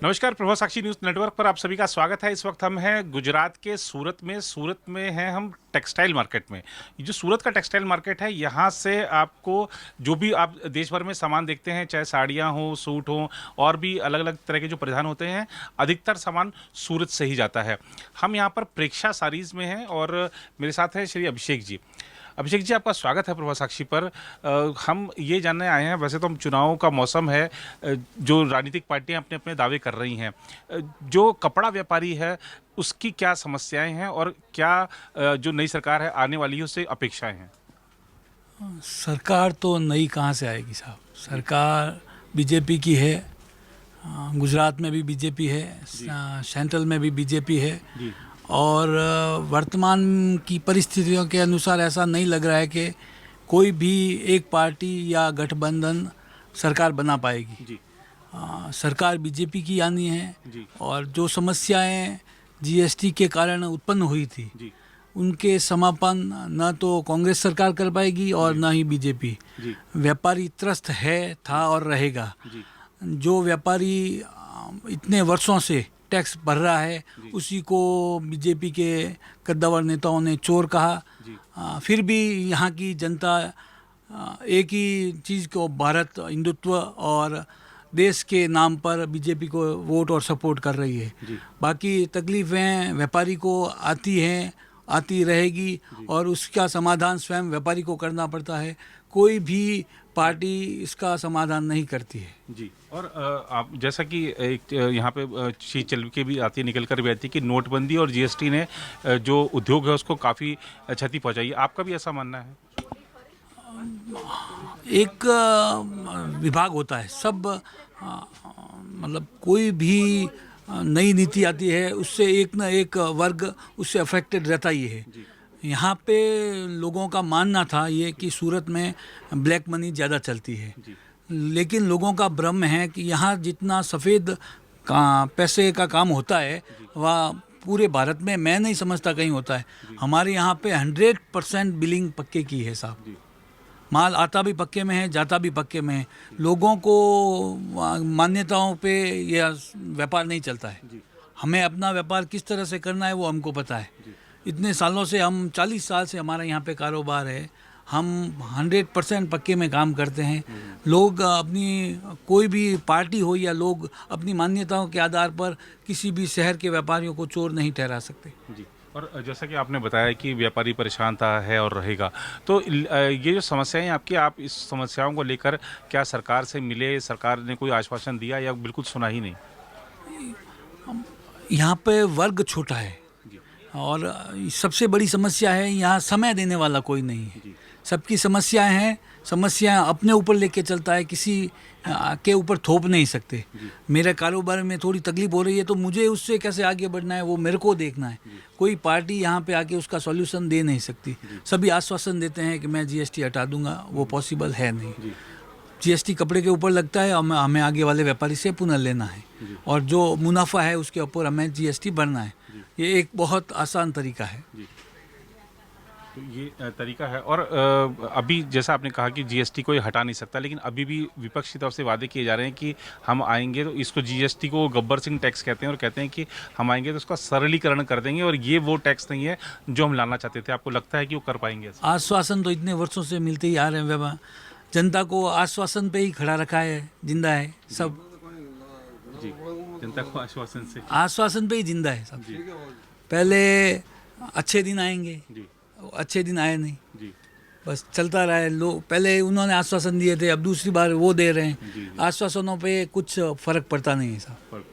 नमस्कार, प्रभाव साक्षी news network पर आप सभी का स्वागत है। इस वक्त हम हैं गुजरात के सूरत में हैं हम टेक्सटाइल मार्केट में। ये जो सूरत का टेक्सटाइल मार्केट है, यहाँ से आपको जो भी आप देश भर में सामान देखते हैं, चाहे साड़ियाँ हों, सूट हों और भी अलग अलग तरह के जो परिधान होते हैं, अधिकतर सामान सूरत से ही जाता है। हम यहाँ पर प्रेक्षा साड़ीज़ में हैं और मेरे साथ है श्री अभिषेक जी। अभिषेक जी, आपका स्वागत है प्रभाव साक्षी पर। हम ये जानने आए हैं, वैसे तो हम चुनाव का मौसम है, जो राजनीतिक पार्टियां अपने अपने दावे कर रही हैं, जो कपड़ा व्यापारी है उसकी क्या समस्याएं हैं और क्या जो नई सरकार है आने वाली है उससे अपेक्षाएं हैं? सरकार तो नई कहाँ से आएगी साहब। सरकार बीजेपी की है, गुजरात में भी बीजेपी है, सेंट्रल में भी बीजेपी है जी। और वर्तमान की परिस्थितियों के अनुसार ऐसा नहीं लग रहा है कि कोई भी एक पार्टी या गठबंधन सरकार बना पाएगी। जी। सरकार बीजेपी की आनी है जी। और जो समस्याएं जीएसटी के कारण उत्पन्न हुई थी जी। उनके समापन न तो कांग्रेस सरकार कर पाएगी और न ही बीजेपी। जी। व्यापारी त्रस्त है, था और रहेगा। जी। जो व्यापारी इतने वर्षों से टैक्स भर रहा है उसी को बीजेपी के कद्दावर नेताओं ने चोर कहा। फिर भी यहाँ की जनता एक ही चीज़ को, भारत हिंदुत्व और देश के नाम पर बीजेपी को वोट और सपोर्ट कर रही है। बाकी तकलीफ़ें व्यापारी को आती हैं, आती रहेगी और उसका समाधान स्वयं व्यापारी को करना पड़ता है। कोई भी पार्टी इसका समाधान नहीं करती है। जी। और आप जैसा कि एक यहाँ पे चीज़ चल के भी आती है, निकल कर भी आती है कि नोटबंदी और जीएसटी ने जो उद्योग है उसको काफ़ी क्षति पहुंचाई है। आपका भी ऐसा मानना है? एक विभाग होता है, सब मतलब कोई भी नई नीति आती है उससे एक ना एक वर्ग उससे अफेक्टेड रहता ही है। यहाँ पे लोगों का मानना था ये कि सूरत में ब्लैक मनी ज़्यादा चलती है, लेकिन लोगों का भ्रम है कि यहाँ जितना सफ़ेद पैसे का काम होता है वह पूरे भारत में मैं नहीं समझता कहीं होता है। हमारे यहाँ पे 100% बिलिंग पक्के की है साहब। माल आता भी पक्के में है, जाता भी पक्के में है। लोगों को मान्यताओं पे यह व्यापार नहीं चलता है। हमें अपना व्यापार किस तरह से करना है वो हमको पता है। इतने सालों से, हम 40 साल से हमारा यहाँ पे कारोबार है, हम 100% पक्के में काम करते हैं। लोग अपनी, कोई भी पार्टी हो या लोग अपनी मान्यताओं के आधार पर किसी भी शहर के व्यापारियों को चोर नहीं ठहरा सकते। जी। और जैसा कि आपने बताया कि व्यापारी परेशान था, है और रहेगा, तो ये जो समस्याएं आपकी, आप इस समस्याओं को लेकर क्या सरकार से मिले? सरकार ने कोई आश्वासन दिया या बिल्कुल सुना ही नहीं? यहाँ पे वर्ग छोटा है और सबसे बड़ी समस्या है यहाँ समय देने वाला कोई नहीं है। सबकी समस्याएं हैं, समस्याएं अपने ऊपर लेके चलता है, किसी के ऊपर थोप नहीं सकते। मेरे कारोबार में थोड़ी तकलीफ हो रही है तो मुझे उससे कैसे आगे बढ़ना है वो मेरे को देखना है। कोई पार्टी यहाँ पे आके उसका सॉल्यूशन दे नहीं सकती। सभी आश्वासन देते हैं कि मैं जीएसटी हटा दूंगा, वो पॉसिबल है नहीं। जीएसटी कपड़े के ऊपर लगता है, हमें आगे वाले व्यापारी से पुनः लेना है और जो मुनाफा है उसके ऊपर हमें जीएसटी भरना है। ये एक बहुत आसान तरीका है। तो ये तरीका है। और अभी जैसा आपने कहा कि जीएसटी कोई हटा नहीं सकता, लेकिन अभी भी विपक्ष की तरफ से वादे किए जा रहे हैं कि हम आएंगे तो इसको, जीएसटी को गब्बर सिंह टैक्स कहते हैं और कहते हैं कि हम आएंगे तो उसका सरलीकरण कर देंगे और ये वो टैक्स नहीं है जो हम लाना चाहते थे। आपको लगता है कि वो कर पाएंगे? आश्वासन तो इतने वर्षों से मिलते ही आ रहे हैं। जनता को आश्वासन पे ही खड़ा रखा है, जिंदा है सब। जी। जनता को आश्वासन पे ही जिंदा है सब। पहले अच्छे दिन आएंगे, अच्छे दिन आए नहीं, बस चलता रहा है। लोग पहले उन्होंने आश्वासन दिए थे, अब दूसरी बार वो दे रहे हैं। आश्वासनों पे कुछ फर्क पड़ता नहीं है साहब।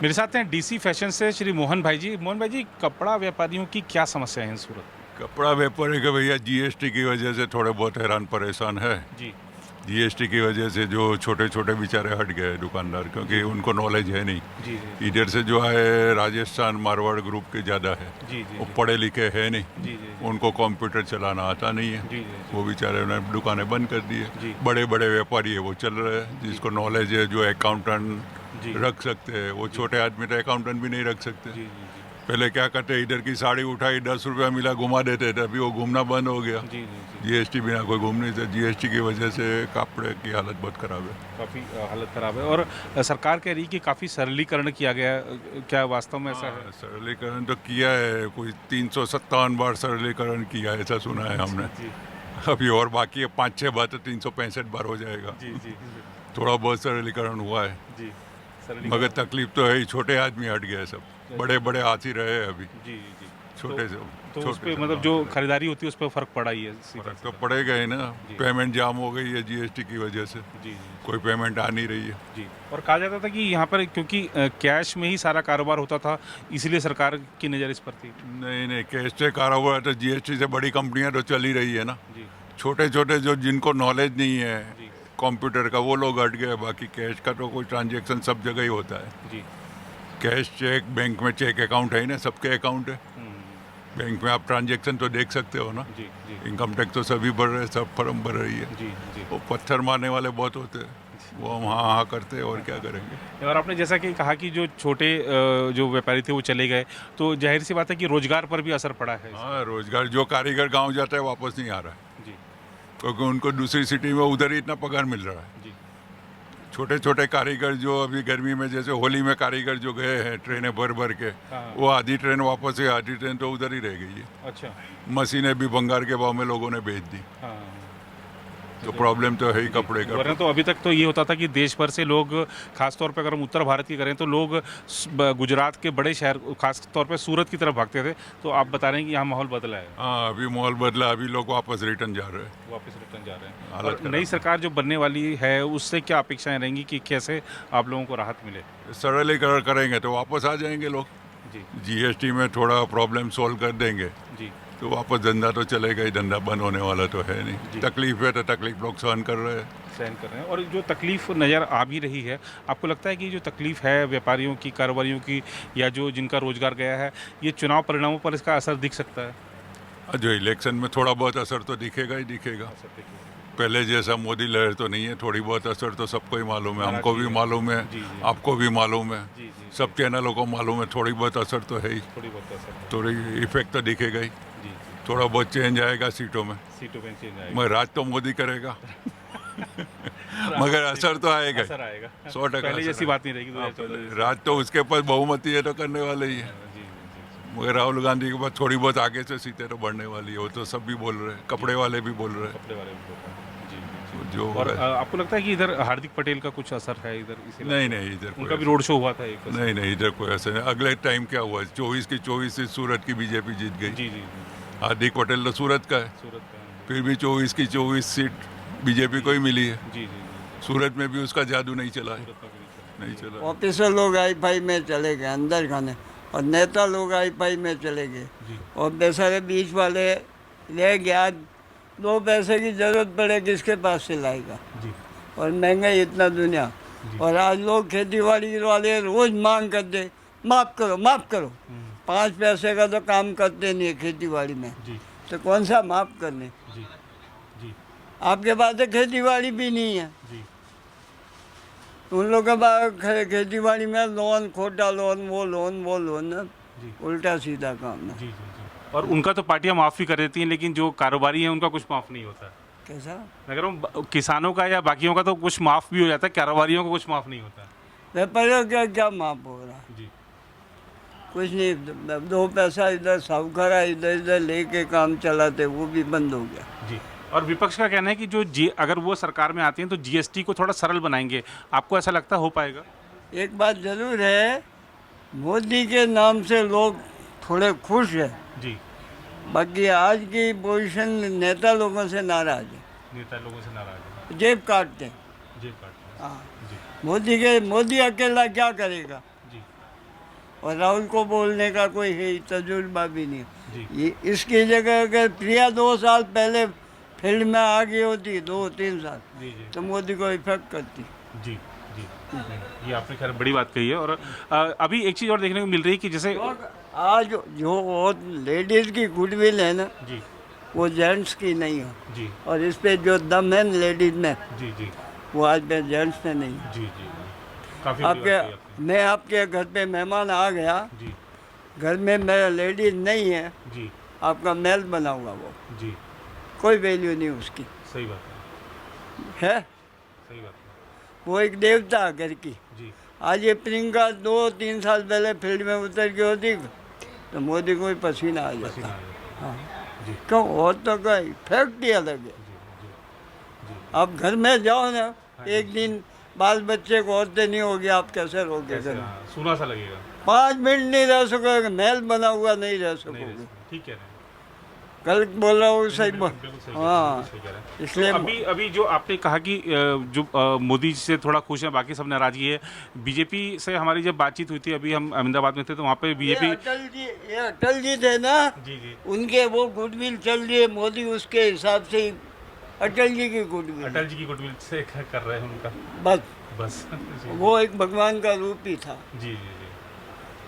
मेरे साथ हैं डीसी फैशन से श्री मोहन भाई जी। मोहन भाई जी, कपड़ा व्यापारियों की क्या समस्या है सूरत? कपड़ा व्यापारी का भैया जीएसटी की वजह से थोड़े बहुत हैरान परेशान है। जी। जीएसटी की वजह से जो छोटे छोटे बेचारे हट गए दुकानदार, क्योंकि उनको नॉलेज है नहीं। जी। इधर से जो है राजस्थान मारवाड़ ग्रुप के ज़्यादा है। वो पढ़े लिखे है नहीं। उनको कंप्यूटर चलाना आता नहीं है। वो बेचारे उन्होंने दुकानें बंद कर दी है। बड़े बड़े व्यापारी है वो चल रहे हैं, जिसको नॉलेज है, जो अकाउंटेंट रख सकते हैं। वो छोटे आदमी तो अकाउंटेंट भी नहीं रख सकते। पहले क्या करते, इधर की साड़ी उठाई 10 रुपया मिला घुमा देते थे, अभी वो घूमना बंद हो गया। जी जी जी। जीएसटी बिना कोई घूम नहीं सकता। जीएसटी की वजह से कपड़े की हालत बहुत ख़राब है। काफ़ी हालत ख़राब है और सरकार कह रही है कि काफ़ी सरलीकरण किया गया है। क्या वास्तव में ऐसा है? सरलीकरण तो किया है, कोई 357 बार सरलीकरण किया है, ऐसा सुना है हमने। जी अभी और बाकी है 5-6 बार, तो 365 बार हो जाएगा। जी जी थोड़ा बहुत सरलीकरण हुआ है, जी मगर तकलीफ तो है ही, छोटे आदमी हट गए सब, बड़े बड़े हाथ ही रहे हैं अभी। जी जी। छोटे से तो उस छोटे पे से मतलब काम जो कर रहे हैं। खरीदारी होती है उस पर फ़र्क पड़ा ही है सीधा फर्क तो सीधा। पड़ेगा ही ना, जी। पेमेंट जाम हो गई है जीएसटी की वजह से, जी जी कोई पेमेंट आ नहीं रही है। जी। और कहा जाता था कि यहाँ पर क्योंकि कैश में ही सारा कारोबार होता था, इसलिए सरकार की नज़र इस पर थी। नहीं नहीं, कैश से कारोबार है तो जीएसटी से बड़ी कंपनियां तो चल ही रही है ना। जी छोटे छोटे जो जिनको नॉलेज नहीं है जी कंप्यूटर का, वो लोग हट गए। बाकी कैश का तो कोई ट्रांजेक्शन सब जगह ही होता है। जी। कैश, चेक, बैंक में चेक अकाउंट है ही ना, सबके अकाउंट है। बैंक में आप ट्रांजेक्शन तो देख सकते हो ना। जी जी इनकम टैक्स तो सभी भर रहे हैं, सब फर्म भर रही है। जी जी। वो पत्थर मारने वाले बहुत होते हैं, वो हम हाँ हाँ करते हैं, और क्या करेंगे। और आपने जैसा कि कहा कि जो छोटे जो व्यापारी थे वो चले गए, तो जाहिर सी बात है कि रोजगार पर भी असर पड़ा है। हाँ, रोजगार, जो कारीगर गांव जाता है वापस नहीं आ रहा है, जी क्योंकि उनको दूसरी सिटी में उधर ही इतना पगार मिल रहा है। जी छोटे छोटे कारीगर जो अभी गर्मी में, जैसे होली में कारीगर जो गए हैं ट्रेनें भर भर के, हाँ। वो आधी ट्रेन वापस है, आधी ट्रेन तो उधर ही रह गई है। अच्छा। मशीनें भी बंगाल के भाव में लोगों ने बेच दी, हाँ। तो प्रॉब्लम तो है ही कपड़े का। वरना तो अभी तक तो ये होता था कि देश भर से लोग, खासतौर पर अगर हम उत्तर भारत की करें तो लोग गुजरात के बड़े शहर, खास तौर पे सूरत की तरफ भागते थे। तो आप बता रहे हैं कि यहाँ माहौल बदला है, हाँ, अभी माहौल बदला, अभी लोग वापस रिटर्न जा रहे हैं। वापस रिटर्न जा रहे हैं। हालत और खराब नई है। सरकार जो बनने वाली है उससे क्या अपेक्षाएं रहेंगी कि कैसे आप लोगों को राहत मिले? सरलीकरण करेंगे तो वापस आ जाएंगे लोग। जी जीएसटी में थोड़ा प्रॉब्लम सॉल्व कर देंगे जी तो वापस धंधा तो चलेगा ही, धंधा बंद होने वाला तो है जी। नहीं। तकलीफ है तो तकलीफ लोग सहन कर रहे हैं। सहन कर रहे हैं। और जो तकलीफ नज़र आ भी रही है, आपको लगता है कि जो तकलीफ है व्यापारियों की, कारोबारियों की, या जो जिनका रोजगार गया है, ये चुनाव परिणामों पर इसका असर दिख सकता है? जो इलेक्शन में थोड़ा बहुत असर तो दिखेगा ही दिखेगा। पहले जैसा मोदी लहर तो नहीं है, थोड़ी बहुत असर तो सबको ही मालूम है, हमको भी मालूम है, जी, जी। आपको भी मालूम है, जी जी। सब चैनलों को मालूम है। थोड़ी बहुत असर तो है ही, थोड़ी बहुत असर है। थोड़ी इफेक्ट तो दिखेगा ही। जी जी। थोड़ा बहुत चेंज आएगा सीटों में, सीटों में चेंज आएगा, मगर राज तो मोदी करेगा मगर असर तो आएगा ही। असर आएगा। 100% पहले असर जैसी आएगा। बात नहीं रहेगी हाँ, 2014 पहले राज तो उसके पास बहुमती है तो करने वाले ही है, जी जी। मगर राहुल गांधी के बाद थोड़ी बहुत आगे से सीटें तो बढ़ने वाली है। वो तो सब भी बोल रहे हैं, कपड़े वाले भी बोल रहे हैं। कपड़े वाले भी बोल रहे हैं। जी जी। जो और होगा- आपको लगता है कि इधर हार्दिक पटेल का कुछ असर है इधर इसी नहीं नहीं, इधर उनका भी कोई रोड शो हुआ था एक? नहीं नहीं, इधर कोई ऐसा नहीं। अगले टाइम क्या हुआ, 24 की 24 से सूरत की बीजेपी जीत गई। जी जी जी। हार्दिक पटेल तो सूरत का है, सूरत का है। फिर भी 24 की 24 सीट बीजेपी को ही मिली है। जी जी जी। सूरत में भी उसका जादू नहीं चला है, सूरत का भी नहीं नहीं चला। ऑफिसर लोग आई फाई में चले गए अंदर खाने, और नेता लोग आई फाई में चले गए, जी। और बेचारे बीच वाले रह गया। 2 पैसे की जरूरत पड़े किसके पास से लाएगा? चला। जी और महंगाई इतना दुनिया, और आज लोग खेती बाड़ी वाले रोज मांग कर दे, माफ़ करो माफ़ करो। 5 पैसे का तो काम करते नहीं है खेती बाड़ी में, जी तो कौन सा माफ़ करने? जी जी आपके पास तो खेती बाड़ी भी नहीं है, जी। उन लोगों के पास खेती बाड़ी में लोन, खोटा लोन, वो लोन ना, जी। उल्टा सीधा काम है। जी जी जी। और उनका तो पार्टियां माफ़ भी कर देती हैं, लेकिन जो कारोबारी हैं उनका कुछ माफ़ नहीं होता। कैसा? मैं कह रहा हूँ किसानों का या बाकियों का तो कुछ माफ़ भी हो जाता है, कारोबारियों को कुछ माफ़ नहीं होता। व्यापारियों क्या क्या माफ हो रहा? जी कुछ नहीं, 2 पैसा इधर साहूकारा इधर इधर लेके काम चलाते, वो भी बंद हो गया। जी। और विपक्ष का कहना है कि जो अगर वो सरकार में आती हैं तो जीएसटी को थोड़ा सरल बनाएंगे। आपको ऐसा लगता है हो पाएगा? एक बात जरूर है, मोदी के नाम से लोग थोड़े खुश हैं, जी। बाकी आज की पोजीशन नेता लोगों से नाराज है, नेता लोगों से नाराज है, जेब काटते हैं। जेब काटते हाँ, हैं। जी मोदी अकेला क्या करेगा? जी और राहुल को बोलने का कोई है तजुर्बा भी नहीं। जी ये इसकी जगह अगर प्रिया 2 साल पहले फील्ड में आ गई होती, 2-3 साल, जी जी तो मोदी को इफेक्ट करती। जी जी। ये आपने खैर बड़ी बात कही है। और अभी एक चीज़ और देखने को मिल रही है कि जैसे आज जो वो लेडीज़ की गुडविल है ना, जी वो जेंट्स की नहीं है, जी और इस पे जो दम है लेडीज में, जी जी वो आज में जेंट्स में नहीं है। जी जी। काफ़ी बड़ी बात कही आपके मैं आपके घर पे मेहमान आ गया, जी घर में मेरा लेडीज नहीं है, जी आपका महल बना हुआ वो, जी, कोई वैल्यू नहीं उसकी सही बात है। सही बात है। वो एक देवता है घर की। जी आज ये प्रियंका 2-3 साल पहले फील्ड में उतर गई होती तो मोदी को ही पसीना आ पसीना जाता। आ गया। हाँ, जी क्यों? और तो कोई फैक्ट ही अलग है। आप घर में जाओ ना, एक दिन बाल बच्चे को औरतें नहीं होगी, आप कैसे रहोगे कैसे, घर में? हाँ, सूना सा लगेगा। 5 मिनट नहीं रह सकोगे, महल बना हुआ नहीं रह नहीं सकोगे। रह सकते। ठीक कह रहे हैं। गलत बोल रहा हूँ, सही बोल। बिल्कुल सही कह रहे हैं, हाँ, बिल्कुल सही कह रहे हैं। इसलिए तो अभी अभी जो आपने कहा कि जो मोदी जी से थोड़ा खुश है, बाकी सब नाराजगी है। बीजेपी से हमारी जब बातचीत हुई थी, अभी हम अहमदाबाद में थे, तो वहाँ पे बीजेपी। ये अटल जी थे ना, जी जी, उनके वो गुडविल चल रही है, मोदी उसके हिसाब से ही अटल जी की गुडविल, अटल जी की गुडविल से कर रहे हैं उनका बस बस। जी वो एक भगवान का रूप ही था। जी जी जी,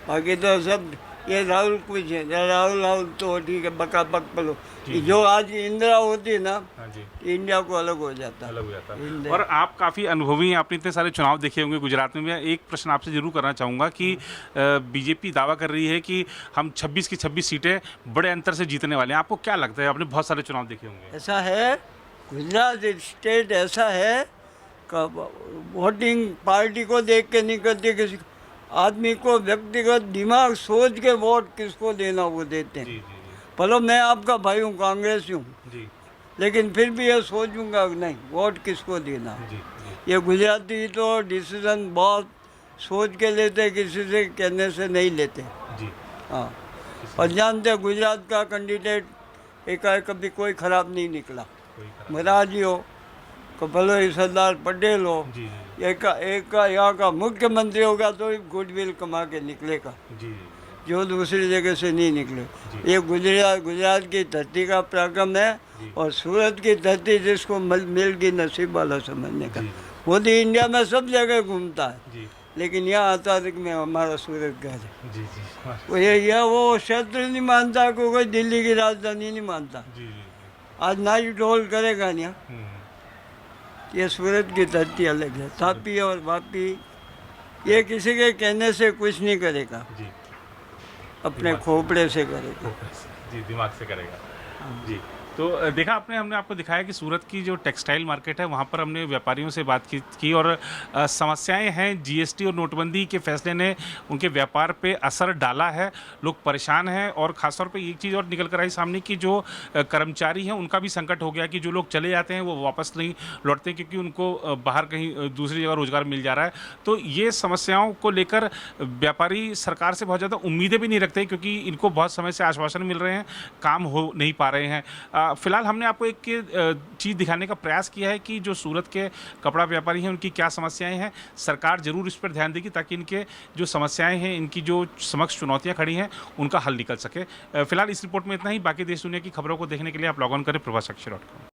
बाकी तो सब ये राहुल कुछ है, राहुल तो ठीक है, बका बक पलो। जी, जो आज इंदिरा होती ना, हाँ जी, इंडिया को अलग हो जाता। अलग हो जाता है। इंडिया। और आप काफ़ी अनुभवी हैं, आपने इतने सारे चुनाव देखे होंगे गुजरात में। मैं एक प्रश्न आपसे जरूर करना चाहूँगा कि बीजेपी दावा कर रही है कि हम 26 की 26 सीटें बड़े अंतर से जीतने वाले हैं। आपको क्या लगता है? आपने बहुत सारे चुनाव देखे होंगे। ऐसा है, गुजरात स्टेट ऐसा है कि वोटिंग पार्टी को देख के नहीं करती, किसी आदमी को व्यक्तिगत दिमाग सोच के वोट किसको देना वो देते जी हैं। जी भलो मैं आपका भाई हूँ, कांग्रेस हूँ, जी लेकिन फिर भी ये सोचूंगा कि नहीं वोट किसको देना। जी जी ये गुजराती तो डिसीजन बहुत सोच के लेते, किसी से कहने से नहीं लेते। जी, हाँ, और जानते हैं गुजरात का कैंडिडेट एकाएक कभी कोई खराब नहीं निकला। कोई खराब- महाराज जी हो, भलो ही सरदार पटेल हो, जी एक का यहाँ का मुख्यमंत्री होगा तो गुडविल कमा के निकलेगा, जी जी जो दूसरी जगह से नहीं निकले। जी। ये गुजरात की धरती का पराक्रम है, जी। और सूरत की धरती जिसको मिल गई नसीब वाला समझने का। जी। मोदी इंडिया में सब जगह घूमता है, जी लेकिन यहाँ आता है कि मैं हमारा सूरत घर है। जी जी वो ये वो क्षेत्र नहीं मानता, कोई दिल्ली की राजधानी नहीं मानता। जी जी, आज नाइट रोल करेगा नहीं। हम्म, ये सूरत की धरती अलग है, तापी और वापी, ये किसी के कहने से कुछ नहीं करेगा, जी अपने खोपड़े से करेगा। जी, दिमाग से करेगा। जी, तो देखा आपने, हमने आपको दिखाया कि सूरत की जो टेक्सटाइल मार्केट है वहाँ पर हमने व्यापारियों से बात की और समस्याएं हैं। जीएसटी और नोटबंदी के फैसले ने उनके व्यापार पे असर डाला है, लोग परेशान हैं। और ख़ासतौर पे एक चीज़ और निकल कर आई सामने कि जो कर्मचारी हैं उनका भी संकट हो गया कि जो लोग चले जाते हैं वो वापस नहीं लौटते, क्योंकि उनको बाहर कहीं दूसरी जगह रोज़गार मिल जा रहा है। तो ये समस्याओं को लेकर व्यापारी सरकार से बहुत ज़्यादा उम्मीदें भी नहीं रखते, क्योंकि इनको बहुत समय से आश्वासन मिल रहे हैं, काम हो नहीं पा रहे हैं। फिलहाल हमने आपको एक चीज़ दिखाने का प्रयास किया है कि जो सूरत के कपड़ा व्यापारी हैं उनकी क्या समस्याएं हैं। सरकार ज़रूर इस पर ध्यान देगी ताकि इनके जो समस्याएं हैं, इनकी जो समक्ष चुनौतियां खड़ी हैं, उनका हल निकल सके। फिलहाल इस रिपोर्ट में इतना ही। बाकी देश दुनिया की खबरों को देखने के लिए आप लॉग ऑन करें प्रभासाक्षी.com।